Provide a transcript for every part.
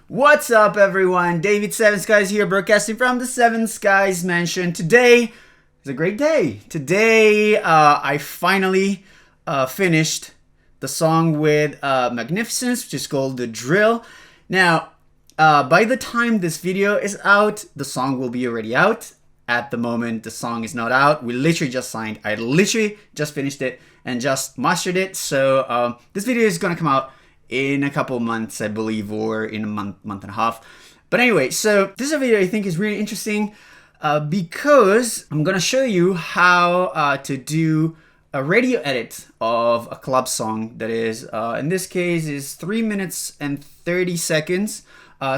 What's up, everyone? David Seven Skies here, broadcasting from the Seven Skies Mansion. Today is a great day. Today, I finally finished the song with Magnificence, which is called The Drill. Now, by the time this video is out, the song will be already out. At the moment, the song is not out. We literally just signed. I literally just finished it and just mastered it. So this video is gonna come out in a couple months, I believe, or in a month and a half. But anyway, so this is a video I think is really interesting because I'm gonna show you how to do a radio edit of a club song that is, in this case, is 3 minutes and 30 seconds.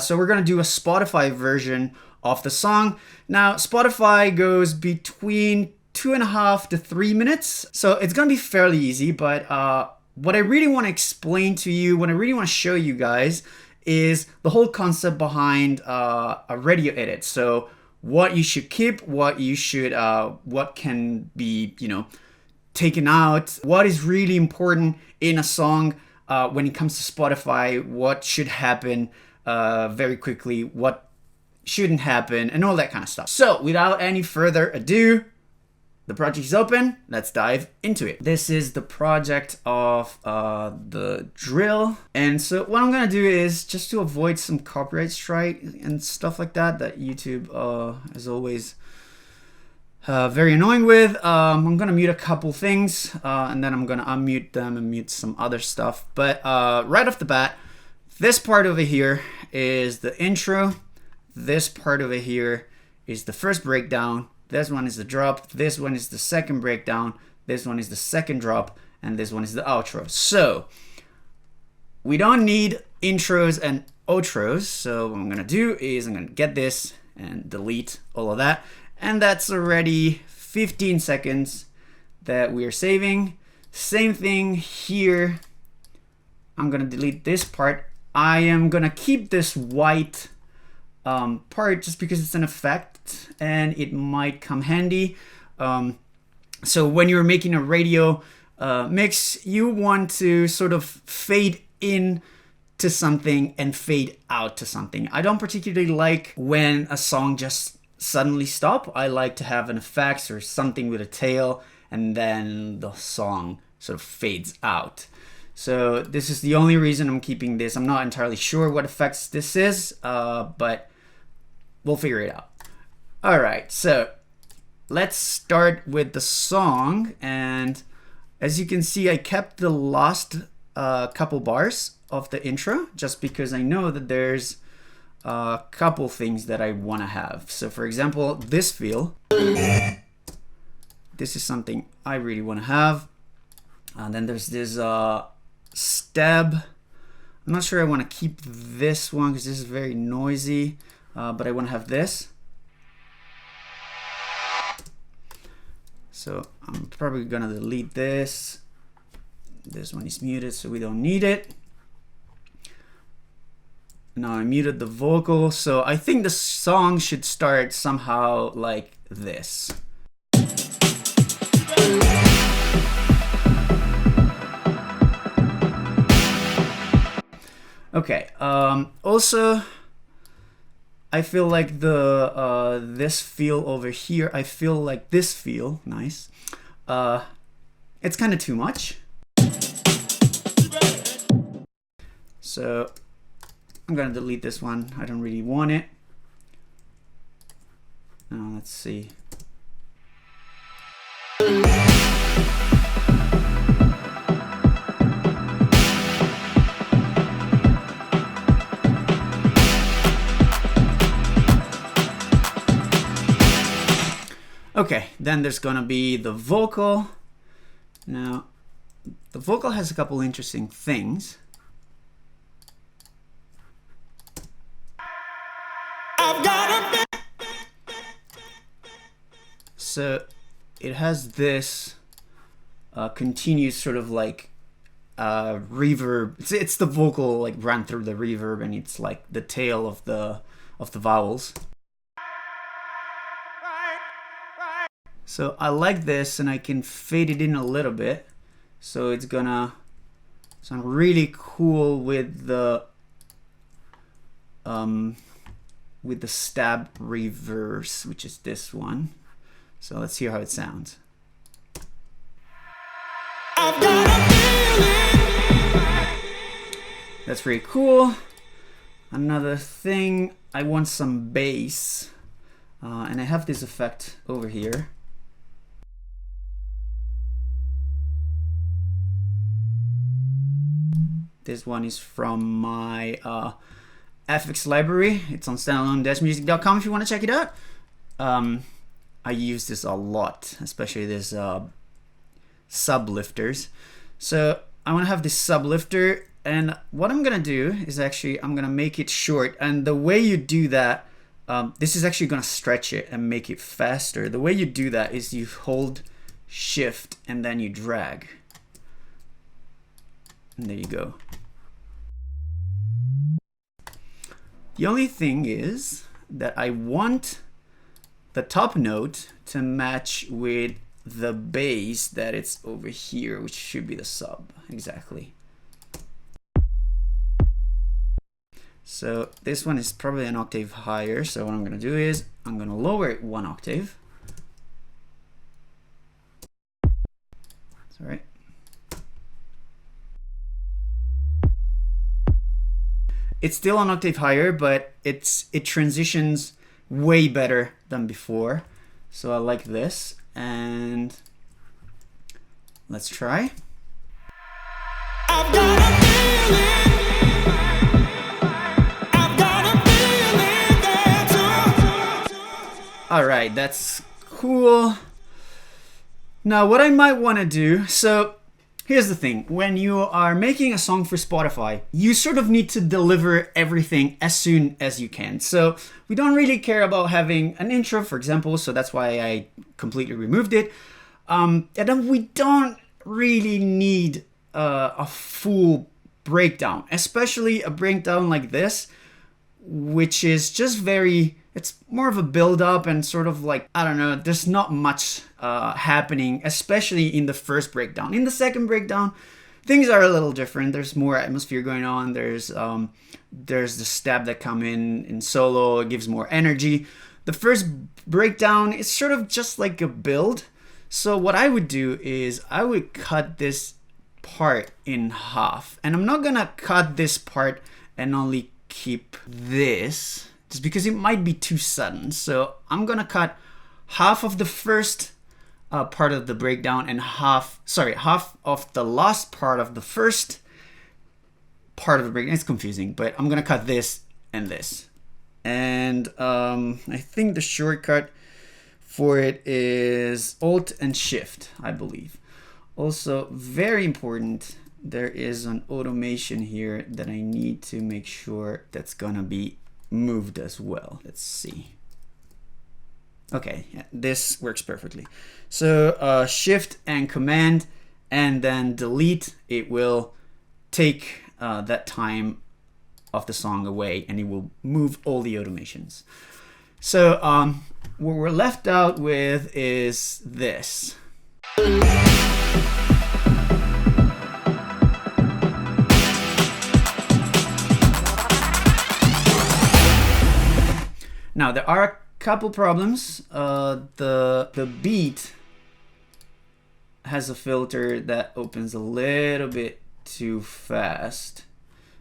So we're gonna do a Spotify version of the song. Now, Spotify goes between 2.5 to 3 minutes. So it's gonna be fairly easy, but what I really want to explain to you, what I really want to show you guys is the whole concept behind a radio edit. So what you should keep, what you should, what can be, taken out, what is really important in a song when it comes to Spotify, what should happen very quickly, what shouldn't happen, and all that kind of stuff. So without any further ado, the project is open. Let's dive into it. This is the project of the drill. And so what I'm going to do is, just to avoid some copyright strike and stuff like that YouTube is always very annoying with, I'm going to mute a couple things and then I'm going to unmute them and mute some other stuff. But right off the bat, this part over here is the intro. This part over here is the first breakdown. This one is the drop, this one is the second breakdown, this one is the second drop, and this one is the outro. So we don't need intros and outros. So what I'm gonna do is I'm gonna get this and delete all of that. And that's already 15 seconds that we are saving. Same thing here. I'm gonna delete this part. I am gonna keep this white part just because it's an effect and it might come handy. So when you're making a radio mix, you want to sort of fade in to something and fade out to something. I don't particularly like when a song just suddenly stops. I like to have an effect or something with a tail and then the song sort of fades out. So this is the only reason I'm keeping this. I'm not entirely sure what effects this is, but we'll figure it out. All right, so let's start with the song. And as you can see, I kept the last couple bars of the intro just because I know that there's a couple things that I want to have. So for example, this feel. This is something I really want to have. And then there's this stab. I'm not sure I want to keep this one because this is very noisy. But I want to have this. So I'm probably gonna delete this. This one is muted, so we don't need it. Now I muted the vocal, so I think the song should start somehow like this. Okay, also I feel like the this feel over here, I feel like this feel, nice. It's kind of too much. So I'm gonna delete this one. I don't really want it. Now let's see. Okay, then there's gonna be the vocal. Now, the vocal has a couple interesting things. So it has this continuous sort of like reverb. It's the vocal like run through the reverb, and it's like the tail of the vowels. So I like this, and I can fade it in a little bit. So it's gonna sound really cool with the with the stab reverse, which is this one. So let's hear how it sounds. That's pretty cool. Another thing, I want some bass, and I have this effect over here. This one is from my FX library. It's on standalone-music.com if you want to check it out. I use this a lot, especially this sublifters. So I want to have this sublifter, and what I'm gonna do is actually I'm gonna make it short, and the way you do that, this is actually gonna stretch it and make it faster. The way you do that is you hold shift and then you drag, and there you go. The only thing is that I want the top note to match with the bass that it's over here, which should be the sub, exactly. So this one is probably an octave higher, so what I'm gonna do is I'm gonna lower it 1 octave. That's all right. It's still an octave higher, but it transitions way better than before. So I like this, and let's try. I've got a feeling. I've got a feeling that all right, that's cool. Now what I might want to do, so here's the thing, when you are making a song for Spotify, you sort of need to deliver everything as soon as you can. So we don't really care about having an intro, for example, so that's why I completely removed it. And then we don't really need a full breakdown, especially a breakdown like this, which is just very, it's more of a build up and sort of like, I don't know, there's not much happening, especially in the first breakdown. In the second breakdown, things are a little different. There's more atmosphere going on. There's the stab that come in solo. It gives more energy. The first breakdown is sort of just like a build. So what I would do is I would cut this part in half, and I'm not gonna cut this part and only keep this, just because it might be too sudden. So I'm gonna cut half of the first part of the breakdown and half of the last part of the first part of the breakdown. It's confusing, but I'm gonna cut this and this. And I think the shortcut for it is Alt and Shift, I believe. Also, very important, there is an automation here that I need to make sure that's gonna be moved as well. Let's see. Okay, yeah, this works perfectly. So Shift and Command and then delete, it will take that time of the song away and it will move all the automations. So what we're left out with is this. Now there are a couple problems. The beat has a filter that opens a little bit too fast,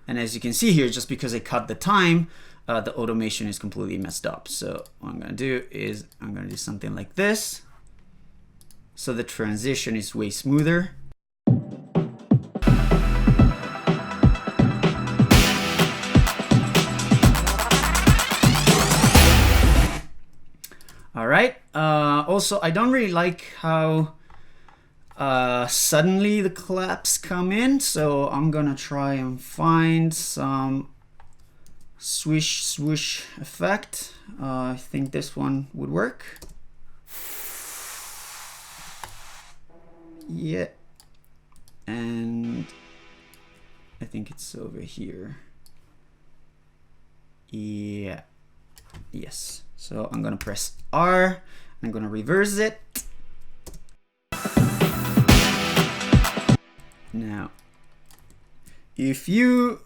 and as you can see here, just because I cut the time, the automation is completely messed up. So what I'm gonna do is I'm gonna do something like this, so the transition is way smoother. All right. Also, I don't really like how suddenly the claps come in, so I'm gonna try and find some swish swoosh effect. I think this one would work. Yeah, and I think it's over here. Yeah, yes. So I'm gonna press R, I'm gonna reverse it. Now, if you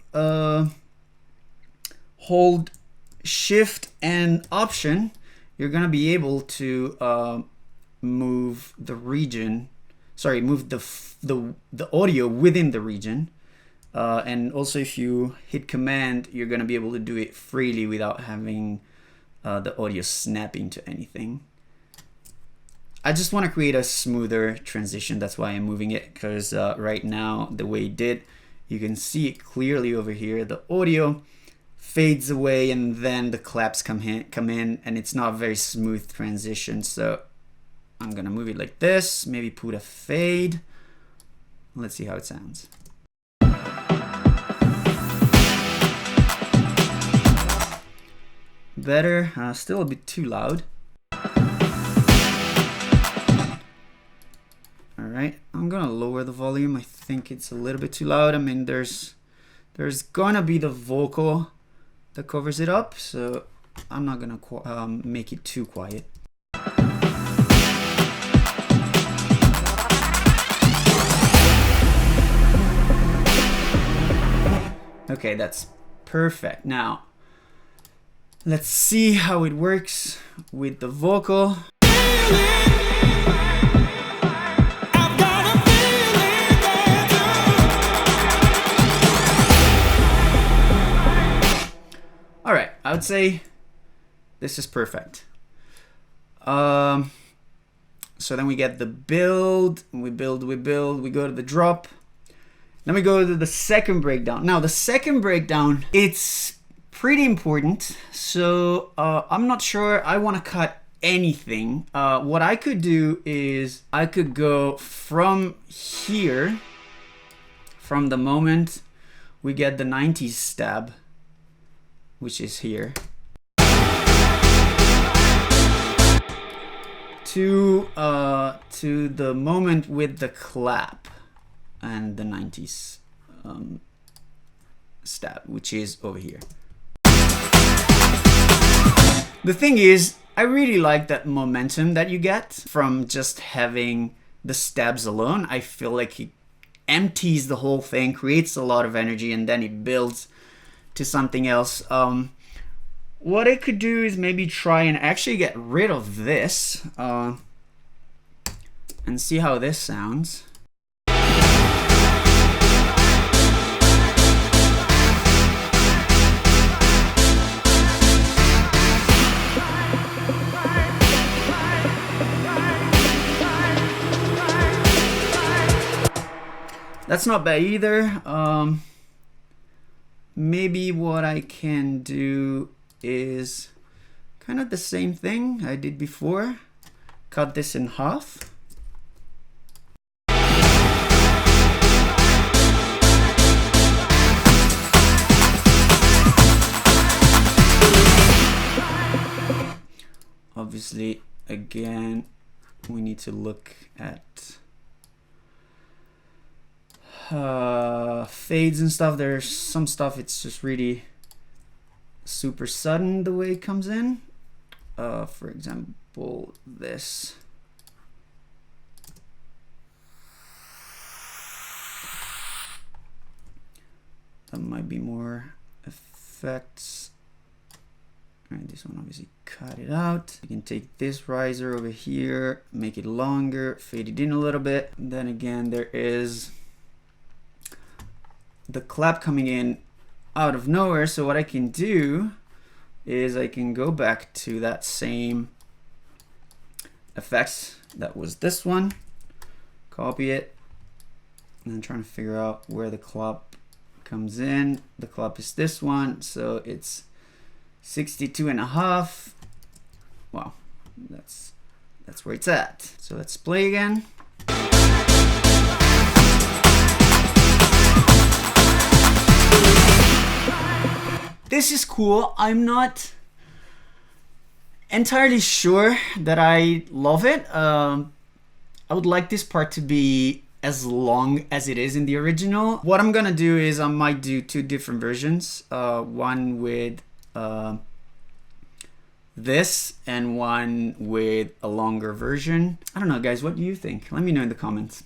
hold Shift and Option, you're gonna be able to move the region. Sorry, move the audio within the region. And also, if you hit Command, you're gonna be able to do it freely without having the audio snapping to anything. I just want to create a smoother transition. That's why I'm moving it, because right now, the way it did, you can see it clearly over here. The audio fades away and then the claps come in, and it's not a very smooth transition. So I'm gonna move it like this, maybe put a fade. Let's see how it sounds. Better, still a bit too loud. All right, I'm gonna lower the volume. I think it's a little bit too loud. I mean, there's gonna be the vocal that covers it up, so I'm not gonna make it too quiet. Okay, that's perfect. Now, let's see how it works with the vocal. All right, I would say this is perfect. So then we get the build, we build, we go to the drop. Then we go to the second breakdown. Now the second breakdown, it's pretty important. So I'm not sure I want to cut anything. What I could do is I could go from here, from the moment we get the 90s stab, which is here, to the moment with the clap and the 90s stab, which is over here. The thing is, I really like that momentum that you get from just having the stabs alone. I feel like it empties the whole thing, creates a lot of energy, and then it builds to something else. What I could do is maybe try and actually get rid of this and see how this sounds. That's not bad either. Maybe what I can do is kind of the same thing I did before. Cut this in half. Obviously, again, we need to look at fades and stuff. There's some stuff it's just really super sudden the way it comes in. For example, this. That might be more effects. Alright, this one obviously cut it out. You can take this riser over here, make it longer, fade it in a little bit. And then again, there is the clap coming in out of nowhere. So what I can do is I can go back to that same effects that was this one, copy it, and I'm trying to figure out where the clap comes in. The clap is this one, so it's 62.5. Wow, that's where it's at. So let's play again. This is cool. I'm not entirely sure that I love it. I would like this part to be as long as it is in the original. What I'm gonna do is I might do two different versions. One with this and one with a longer version. I don't know, guys, what do you think? Let me know in the comments.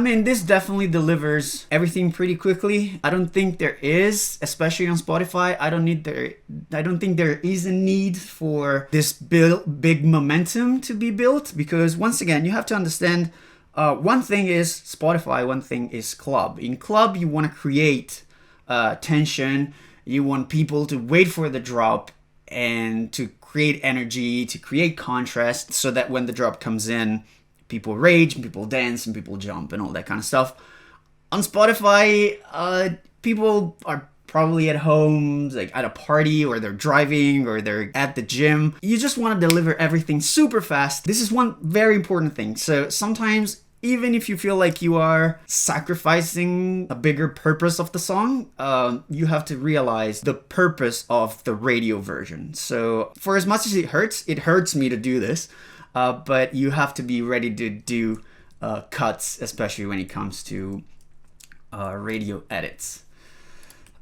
I mean, this definitely delivers everything pretty quickly. I don't think there is, especially on Spotify, I don't think there is a need for this big momentum to be built, because once again, you have to understand, one thing is Spotify, one thing is Club. In Club, you want to create tension, you want people to wait for the drop and to create energy, to create contrast, so that when the drop comes in, people rage, and people dance, and people jump, and all that kind of stuff. On Spotify, people are probably at home, like at a party, or they're driving, or they're at the gym. You just want to deliver everything super fast. This is one very important thing. So sometimes, even if you feel like you are sacrificing a bigger purpose of the song, you have to realize the purpose of the radio version. So for as much as it hurts me to do this, but you have to be ready to do cuts, especially when it comes to radio edits.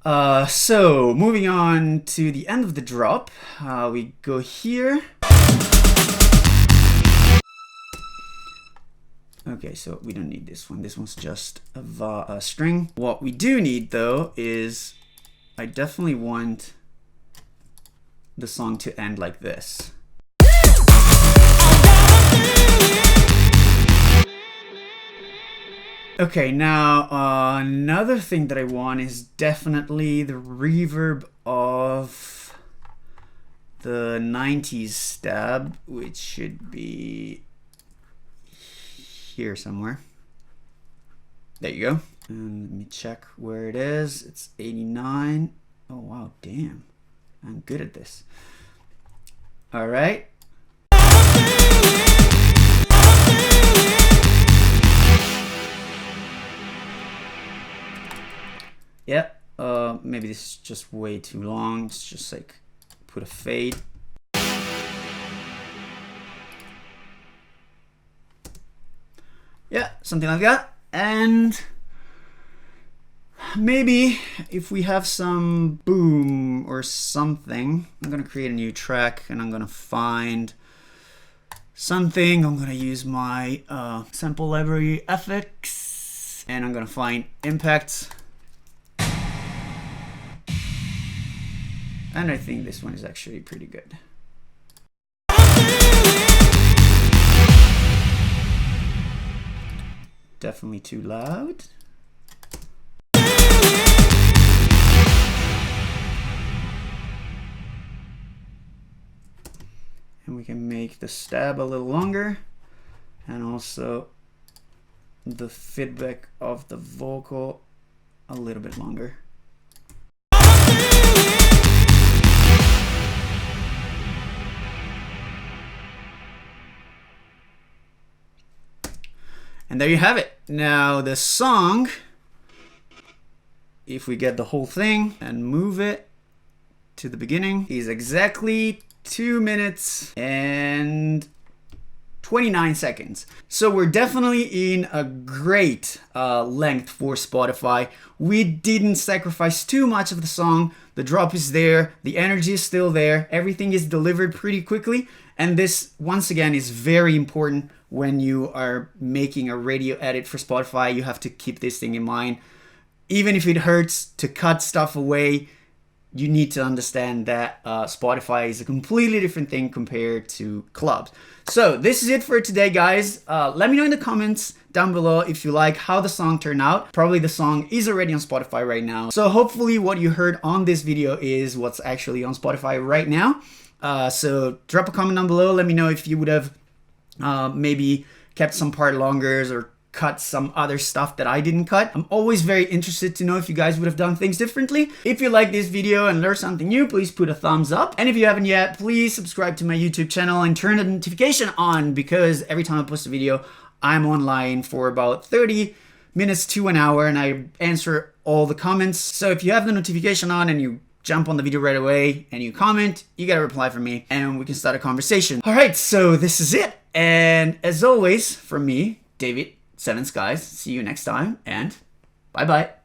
So moving on to the end of the drop, we go here. Okay, so we don't need this one. This one's just a string. What we do need, though, is I definitely want the song to end like this. Okay, now another thing that I want is definitely the reverb of the 90s stab, which should be here somewhere. There you go. And let me check where it is. It's 89. Oh wow, damn. I'm good at this. All right. Yeah, maybe this is just way too long. It's just like put a fade. Yeah, something like that. And maybe if we have some boom or something, I'm gonna create a new track and I'm gonna find something. I'm gonna use my sample library FX and I'm gonna find impacts. And I think this one is actually pretty good. Definitely too loud. And we can make the stab a little longer, and also the feedback of the vocal a little bit longer. And there you have it. Now the song, if we get the whole thing and move it to the beginning, is exactly 2 minutes and 29 seconds. So we're definitely in a great length for Spotify. We didn't sacrifice too much of the song. The drop is there, the energy is still there, everything is delivered pretty quickly. And this, once again, is very important when you are making a radio edit for Spotify. You have to keep this thing in mind. Even if it hurts to cut stuff away, you need to understand that Spotify is a completely different thing compared to clubs. So this is it for today, guys. Let me know in the comments down below if you like how the song turned out. Probably the song is already on Spotify right now. So hopefully what you heard on this video is what's actually on Spotify right now. So drop a comment down below. Let me know if you would have maybe kept some part longer or cut some other stuff that I didn't cut. I'm always very interested to know if you guys would have done things differently. If you like this video and learned something new, please put a thumbs up. And if you haven't yet, please subscribe to my YouTube channel and turn the notification on, because every time I post a video, I'm online for about 30 minutes to an hour and I answer all the comments. So if you have the notification on and you jump on the video right away and you comment, you get a reply from me and we can start a conversation. All right, so this is it. And as always, from me, David, Seven Skies, see you next time and bye-bye.